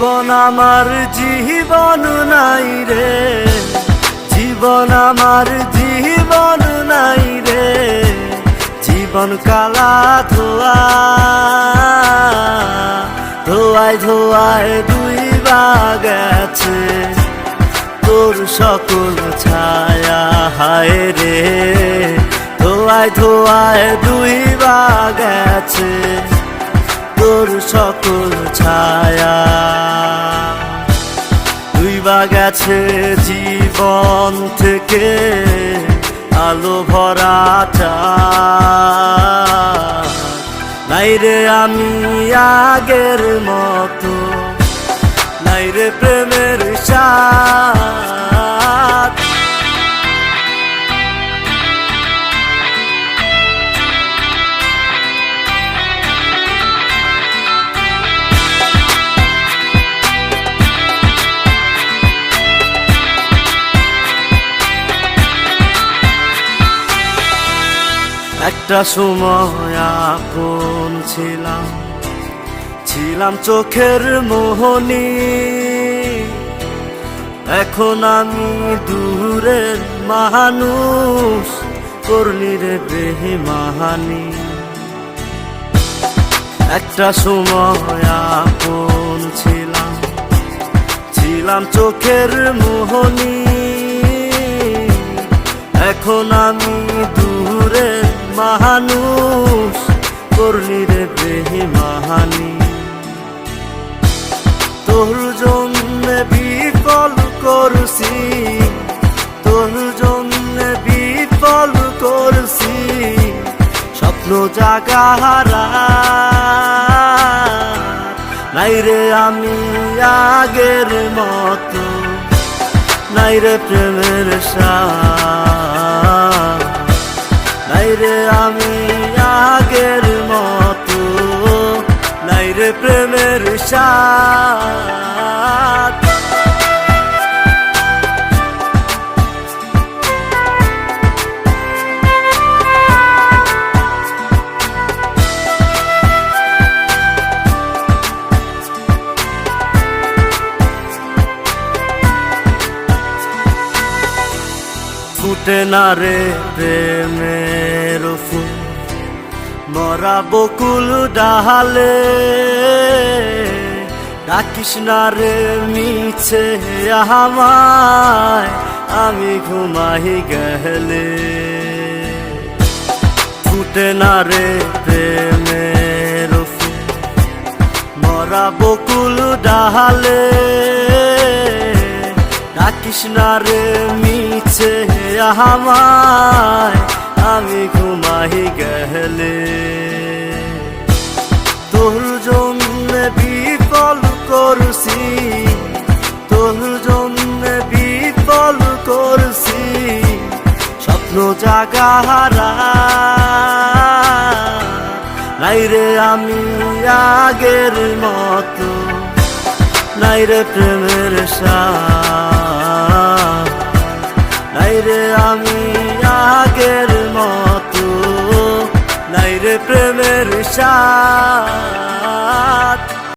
জীবন আমার জীবন নাই রে, জীবন আমার জীবন নাই রে, জীবন কালা ধোয়া ধোয়ায় ধোয়ায় দুই গেছে তোর সকল ছায়া, হায় রে ধোয়ায় ধোয়ায় দুই গেছে তোর সকল ছায়া। দুই গেছে জীবন থেকে আলো ভরা চাঁদ, নাই রে আমি আগের মতো, নাই রে প্রেমের স্বাদ। একটা সময় আপন ছিলাম, ছিলাম চোখের মোহনী, এখন আমি দূরের মানুষ, করলি রে বেঈমানি। একটা সময় আপন ছিলাম, ছিলাম চোখের মোহনী, এখন আমি দূরের মানুষ, করলি রে বেঈমানি। তোর জন্য বিফল করছি, তোর জন্য বিফল করছি স্বপ্ন জাগাহারা, নাই রে আমি আগের মতো, নাই রে প্রেমের স্বাদ, নাই রে আমি আগের মতো, নাই রে প্রেমের স্বাদ। ফুটে না রে প্রেমের ফুল মরা বকুল ডালে, ডাকিস না রে মিছে আমায় আমি ঘুমাই গেলে। ফুটে না রে প্রেমের ফুল মরা বকুল ডালে, ডাকিস না রে মিছে আমায় আমি ঘুমাই গেলে। তোর জন্য বিফল করছি, তোর জন্য বিফল করছি স্বপ্ন জাগাহারা, নাই রে আমি আগের মতো, নাই রে প্রেমের স্বাদ, নাই রে আমি আগের মতো, নাই রে প্রেমের স্বাদ।